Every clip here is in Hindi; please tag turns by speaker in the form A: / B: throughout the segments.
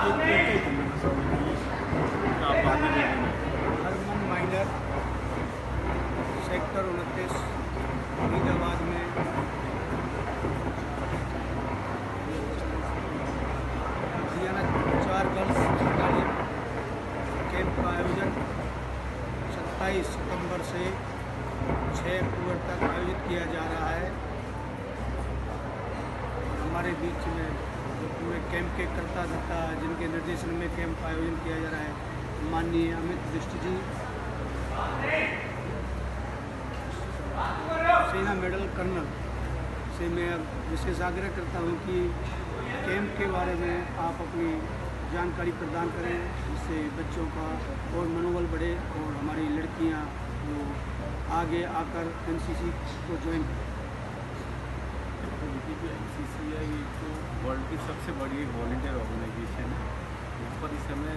A: हरमन माइनर सेक्टर 29 फरीदाबाद में हरियाणा 4 गर्ल्स बटालियन कैंप का आयोजन 27 सितंबर से 6 अक्टूबर तक आयोजित किया जा रहा है। हमारे बीच में जो पूरे कैंप के कर्ता धर्ता जिनके निर्देशन में कैंप का आयोजन किया जा रहा है, माननीय अमित बिष्ट जी, सेना मेडल कर्नल से मैं विशेष आग्रह करता हूं कि कैंप के बारे में आप अपनी जानकारी प्रदान करें, जिससे बच्चों का और मनोबल बढ़े और हमारी लड़कियां वो आगे आकर एनसीसी को ज्वाइन करें।
B: देखिए, जो एनसीसी है ये तो वर्ल्ड की सबसे बड़ी वॉलंटियर ऑर्गेनाइजेशन है। यहाँ पर इस समय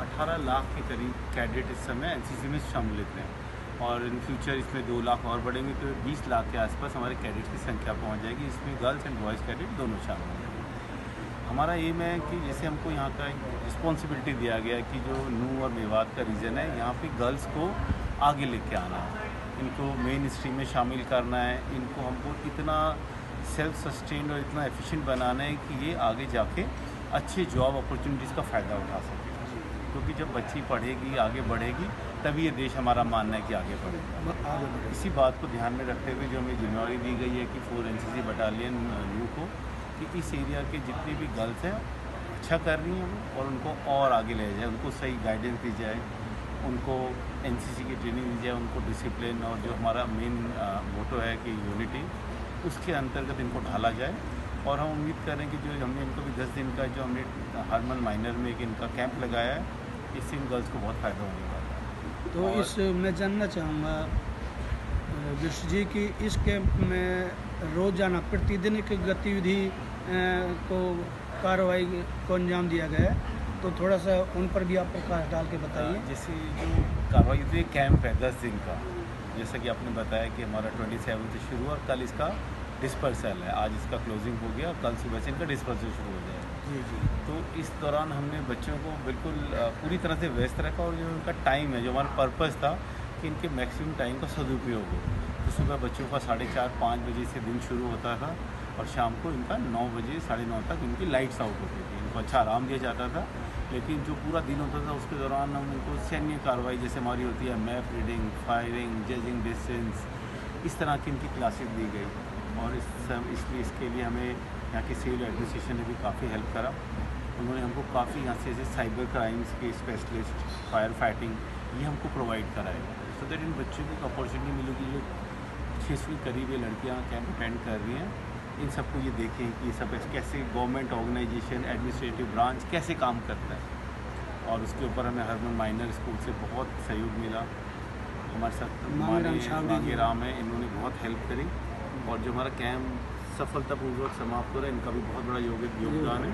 B: 18 लाख के करीब कैडेट इस समय एनसीसी में सम्मिलित हैं और इन फ्यूचर इसमें 2 लाख और बढ़ेंगे तो 20 लाख के आसपास हमारे कैडेट की संख्या पहुँच जाएगी। इसमें गर्ल्स एंड बॉयज़ कैडेट दोनों शामिल हैं। हमारा एम है कि जैसे हमको यहाँ का रिस्पॉन्सिबिलिटी दिया गया है कि जो नू और मेवात का रीजन है, यहाँ पे गर्ल्स को आगे लेके आना है, इनको मेन स्ट्रीम में शामिल करना है, इनको हमको इतना सेल्फ सस्टेन और इतना एफिशिएंट बनाना है कि ये आगे जाके अच्छे जॉब अपॉर्चुनिटीज़ का फ़ायदा उठा सके। क्योंकि जब बच्ची पढ़ेगी, आगे बढ़ेगी, तभी ये देश हमारा मानना है कि आगे बढ़ेगा। इसी बात को ध्यान में रखते हुए जो हमें जिम्मेवारी दी गई है कि 4 एनसीसी बटालियन न्यू को कि इस एरिया के जितनी भी गर्ल्स हैं अच्छा कर रही हैं और उनको और आगे ले जाए, उनको सही गाइडेंस दी जाए, उनको एनसीसी की ट्रेनिंग दी जाए, उनको डिसिप्लिन और जो हमारा मेन मोटो है कि यूनिटी, उसके अंतर्गत इनको ढाला जाए। और हम उम्मीद करें कि जो हमने इनको भी 10 दिन का जो हमने हरमन माइनर में एक इनका कैंप लगाया है, इससे इन गर्ल्स को बहुत फ़ायदा होने वाला है।
A: तो इस मैं जानना चाहूँगा बिष्ट जी कि इस कैंप में रोज़ाना प्रतिदिन एक गतिविधि को कार्रवाई को अंजाम दिया गया है, तो थोड़ा सा उन पर भी आप प्रकाश डाल के बताइए।
B: जैसे जो कार्रवाई होती है, कैंप है 10 दिन का, जैसा कि आपने बताया कि हमारा 27 से शुरू और कल इसका डिस्पर्सल है। आज इसका क्लोजिंग हो गया, कल सुबह से इनका डिस्पर्सल शुरू हो जाएगा।
A: जी जी।
B: तो इस दौरान हमने बच्चों को बिल्कुल पूरी तरह से व्यस्त रखा और जो उनका टाइम है, जो हमारा पर्पज़ था कि इनके मैक्सिमम टाइम का सदुपयोग हो। तो सुबह बच्चों का 4:30-5 बजे से दिन शुरू होता था और शाम को इनका 9 बजे 9:30 तक इनकी लाइट्स आउट होती थी। इनको अच्छा आराम दिया जाता था, लेकिन जो पूरा दिन होता था उसके दौरान हम उनको सैन्य कार्रवाई जैसे हमारी होती है, map reading, firing, judging distance, इस तरह की इनकी क्लासेस दी गई। और इसलिए इसके लिए हमें यहाँ की सिविल एडमिनिस्ट्रेशन ने भी काफ़ी हेल्प करा। उन्होंने हमको काफ़ी यहाँ से जैसे साइबर क्राइम्स के स्पेशलिस्ट, फायर फाइटिंग, ये हमको प्रोवाइड कराए, सो दैट इन बच्चों को एक अपॉर्चुनिटी मिलेगी। जो 600 करीब ये लड़कियाँ कैंप अटेंड कर रही हैं, इन सबको ये देखें कि ये सब कैसे गवर्नमेंट ऑर्गेनाइजेशन, एडमिनिस्ट्रेटिव ब्रांच कैसे काम करता है। और उसके ऊपर हमें हरमन माइनर स्कूल से बहुत सहयोग मिला। हमारे साथ मांगे राम है, इन्होंने बहुत हेल्प करी और जो हमारा कैंप सफलतापूर्वक समाप्त हो रहा है, इनका भी बहुत बड़ा योगदान है।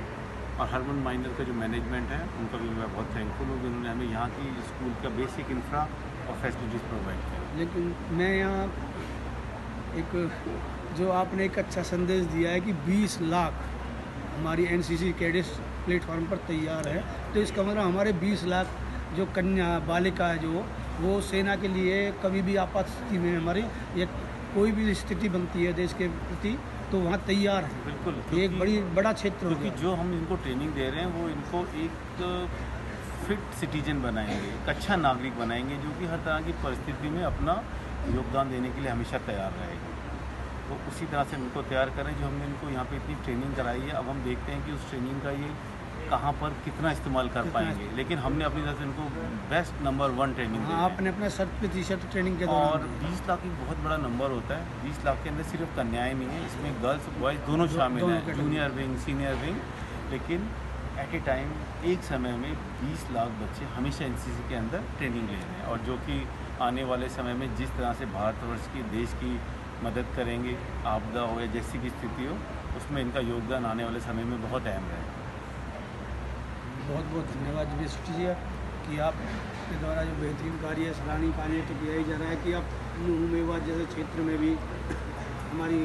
B: और हरमन माइनर का जो मैनेजमेंट है, उनका भी मैं बहुत थैंकफुल हूँ कि उन्होंने हमें यहाँ की स्कूल का बेसिक इंफ्रा और फैसिलिटीज़ प्रोवाइड किया।
A: लेकिन मैं यहाँ एक जो आपने एक अच्छा संदेश दिया है कि 20 लाख हमारी एनसीसी कैडेट्स प्लेटफॉर्म पर तैयार है, तो इसका मतलब हमारे 20 लाख जो कन्या बालिका है जो वो सेना के लिए कभी भी आपात स्थिति में हमारी या कोई भी स्थिति बनती है देश के प्रति, तो वहाँ तैयार है।
B: बिल्कुल,
A: एक बड़ा क्षेत्र हो
B: क्योंकि जो हम इनको ट्रेनिंग दे रहे हैं वो इनको एक फिट सिटीजन बनाएंगे, एक अच्छा नागरिक बनाएंगे, जो कि हर तरह की परिस्थिति में अपना योगदान देने के लिए हमेशा तैयार रहेगा। तो उसी तरह से इनको तैयार करें। जो हमने इनको यहाँ पे इतनी ट्रेनिंग कराई है, अब हम देखते हैं कि उस ट्रेनिंग का ये कहाँ पर कितना इस्तेमाल कर पाएंगे, लेकिन हमने अपनी तरफ से इनको बेस्ट नंबर 1 ट्रेनिंग दी है।
A: आपने अपना 100% ट्रेनिंग के
B: और 20 लाख एक बहुत बड़ा नंबर होता है। 20 लाख के अंदर सिर्फ कन्याएं नहीं है, इसमें गर्ल्स बॉयज़ दोनों शामिल हैं, जूनियर विंग, सीनियर विंग। लेकिन एट ए टाइम एक समय में 20 लाख बच्चे हमेशा एनसीसी के अंदर ट्रेनिंग ले रहे हैं, और जो कि आने वाले समय में जिस तरह से भारतवर्ष की देश की मदद करेंगे, आपदा हो या जैसी भी स्थिति हो, उसमें इनका योगदान आने वाले समय में बहुत अहम रहेगा।
A: बहुत बहुत धन्यवाद बिष्ट जी कि आपके द्वारा जो बेहतरीन कार्य है, सराहनीय कार्य तो किया ही जा रहा है कि आप मेवात जैसे क्षेत्र में भी हमारी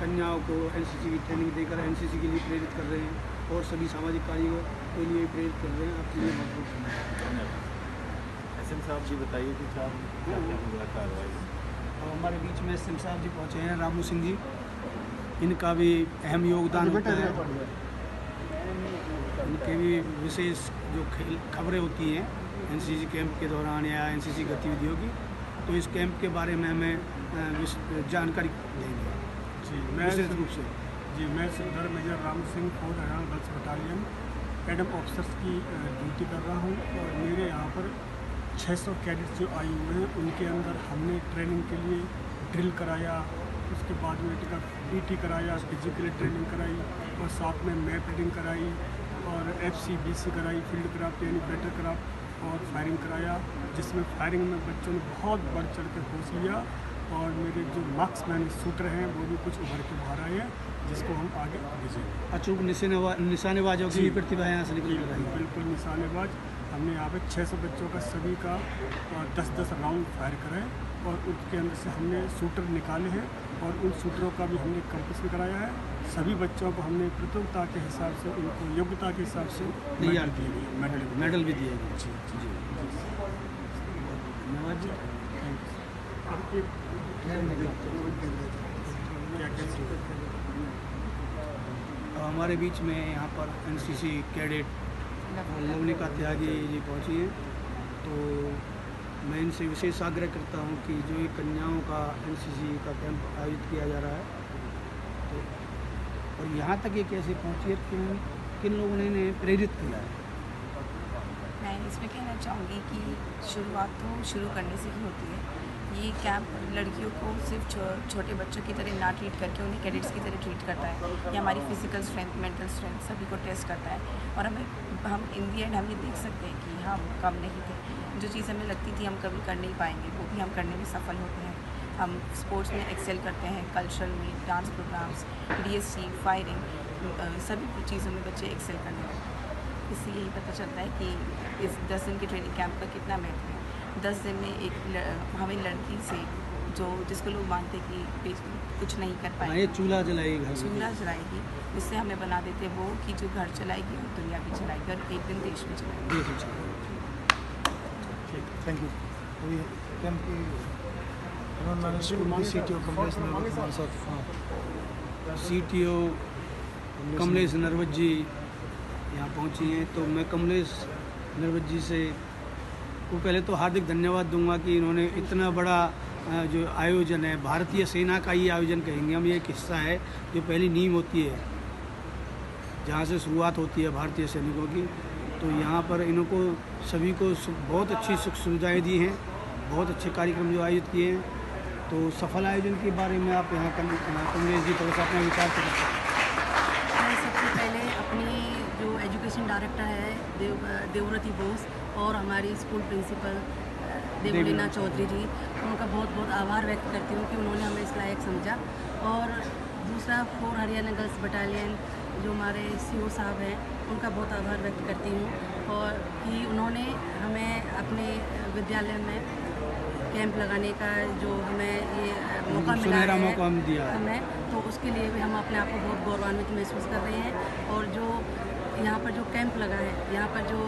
A: कन्याओं को एनसीसी की ट्रेनिंग देकर एनसीसी के लिए प्रेरित कर रहे हैं। और सभी सामाजिक कार्यों के लिए प्रेरित कर रहे हैं। आपके लिए बहुत बहुत धन्यवाद।
B: धन्यवाद। एसएम साहब जी बताइए कुछ आप क्या क्या हुआ कार्रवाई?
A: और हमारे बीच में एसएम साहब जी पहुँचे हैं, रामू सिंह जी, इनका भी अहम योगदान होता है। इनके भी विशेष जो खबरें होती हैं एनसीसी कैंप के दौरान या एनसीसी गतिविधियों की, तो इस कैंप के बारे में हमें जानकारी देंगे
C: जी।
A: विशेष रूप से।
C: मैं सरदार मेजर राम सिंह फौज Haryana girls battalion Adam officers की ड्यूटी कर रहा हूँ। और मेरे यहाँ पर 600 कैडेट्स जो आए हुए हैं, उनके अंदर हमने ट्रेनिंग के लिए ड्रिल कराया, उसके बाद में पीटी कराया, फिजिकली ट्रेनिंग कराई, और साथ में मैप रीडिंग कराई, और FCBC कराई, फील्ड क्राफ्ट यानी बैटर क्राफ्ट, और फायरिंग कराया, जिसमें फायरिंग में बच्चों ने बहुत बढ़ चढ़ के हिस्सा लिया। और मेरे जो मार्क्समैन शूटर हैं वो भी कुछ उभर के बाहर आए हैं, जिसको हम आगे भेजेंगे।
A: अचूक निशानेबाजों की भी प्रतिभा यहाँ से निकल कर आई है।
C: बिल्कुल निशानेबाज। हमने यहाँ पे 600 बच्चों का सभी का 10-10 राउंड फायर कराए, और उसके अंदर से हमने शूटर निकाले हैं, और उन शूटरों का भी हमने कैंपस भी कराया है। सभी बच्चों को हमने प्रतियोगिता के हिसाब से, उनको योग्यता के हिसाब से
A: तैयार
C: दिए गए,
A: मेडल भी दिए गए।
C: जी जी
A: धन्यवाद जी। हमारे बीच में यहाँ पर एनसीसी कैडेट लवनिका त्यागी जी पहुँची हैं, तो मैं इनसे विशेष आग्रह करता हूँ कि जो ये कन्याओं का एनसीसी का कैंप आयोजित किया जा रहा है, तो और यहाँ तक ये कैसे पहुँची है, किन लोगों ने इन्हें प्रेरित किया है?
D: मैं इसमें कहना चाहूँगी कि शुरुआत तो शुरू करने से ही होती है। ये कैंप लड़कियों को सिर्फ छोटे बच्चों की तरह ना ट्रीट करके उन्हें कैडेट्स की तरह ट्रीट करता है। ये हमारी फिजिकल स्ट्रेंथ, मेंटल स्ट्रेंथ सभी को टेस्ट करता है, और हम इन दी एंड हम ये देख सकते हैं कि हम कम नहीं थे। जो चीज़ हमें लगती थी हम कभी कर नहीं पाएंगे, वो भी हम करने में सफल होते हैं। हम स्पोर्ट्स में एक्सेल करते हैं, कल्चरल में, डांस प्रोग्राम्स, DSC, फायरिंग, सभी चीज़ों में बच्चे एक्सेल करने लगते हैं। इससे यही पता चलता है कि इस 10 दिन के ट्रेनिंग कैंप का कितना महत्व है। 10 दिन में हमें लड़की से जिसको लोग मानते कि कुछ नहीं कर पाएगी,
A: ये चूल्हा जलाएगी,
D: चूल्हा जलाएगी, उससे हमें बना देते वो कि जो घर चलाएगी और दुनिया भी चलाएगी, और एक दिन देश भी चलाएगी।
E: Thank you. अभी कैंप की CTO कमलेश नरवत जी यहाँ पहुँची हैं, तो मैं कमलेश नरवत जी से को पहले तो हार्दिक धन्यवाद दूंगा कि इन्होंने इतना बड़ा जो आयोजन है, भारतीय सेना का ही आयोजन कहेंगे हम, ये एक हिस्सा है जो पहली नींव होती है, जहाँ से शुरुआत होती है भारतीय सैनिकों की। तो यहाँ पर इनको सभी को बहुत अच्छी सुख सुविधाएँ दी हैं, बहुत अच्छे कार्यक्रम जो आयोजित किए हैं। तो सफल आयोजन के बारे में आप यहाँ कमलेश जी थोड़ा सा अपना विचार करें।
F: मैं सबसे पहले अपनी जो एजुकेशन डायरेक्टर है देवव्रती बोस, और हमारी स्कूल प्रिंसिपल देवलीना चौधरी जी, उनका बहुत बहुत आभार व्यक्त करती हूँ कि उन्होंने हमें इस लायक समझा। और दूसरा 4 हरियाणा गर्ल्स बटालियन जो हमारे CO साहब हैं, उनका बहुत आभार व्यक्त करती हूँ, और कि उन्होंने हमें अपने विद्यालय में कैंप लगाने का जो हमें ये मौका मिला है हमें, तो उसके लिए भी हम अपने आप को बहुत गौरवान्वित महसूस कर रहे हैं। और जो यहाँ पर जो कैंप लगा है, यहाँ पर जो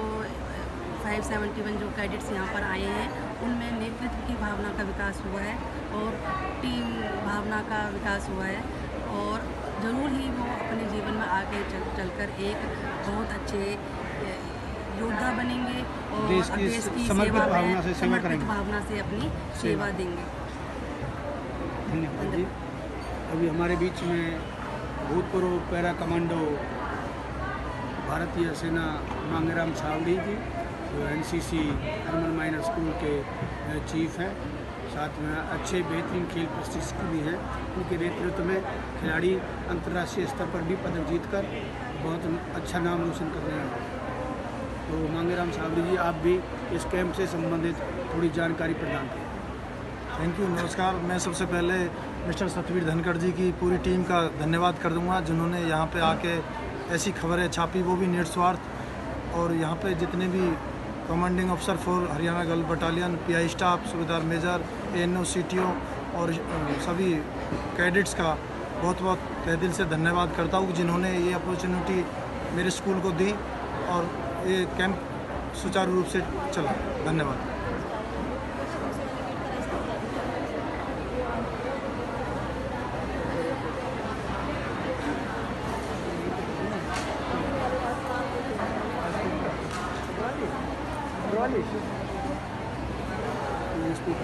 F: 571 जो कैडेट्स यहाँ पर आए हैं, उनमें नेतृत्व की भावना का विकास हुआ है, और टीम भावना का विकास हुआ है, और ज़रूर ही वो अपने जीवन में आगे चलकर एक बहुत अच्छे योद्धा बनेंगे, और देश की समर्पित भावना से अपनी सेवा देंगे।
A: धन्यवाद जी। अभी हमारे बीच में भूतपूर्व पैरा कमांडो भारतीय सेना मांगेराम सावड़ी जी, जो NCC हरमन माइनर स्कूल के चीफ हैं, साथ में अच्छे बेहतरीन खेल प्रशिक्षक भी हैं। उनके नेतृत्व में खिलाड़ी अंतर्राष्ट्रीय स्तर पर भी पदक जीतकर बहुत अच्छा नाम रोशन कर रहे हैं। तो मांगेराम सावड़ी जी, आप भी इस कैंप से संबंधित थोड़ी जानकारी प्रदान करें।
E: Thank you. नमस्कार। मैं सबसे पहले मिस्टर सतवीर धनखड़ जी की पूरी टीम का धन्यवाद कर दूंगा, जिन्होंने यहाँ पे आके ऐसी खबरें छापी, वो भी निस्वार्थ। और यहाँ पे जितने भी कमांडिंग अफसर 4 Haryana girl battalion, PI staff, सूबेदार मेजर, ANO CTO और सभी कैडेट्स का बहुत बहुत तहे दिल से धन्यवाद करता हूँ, जिन्होंने ये अपॉर्चुनिटी
A: मेरे स्कूल को दी और ये कैंप सुचारू रूप से चला। धन्यवाद। ये स्कूल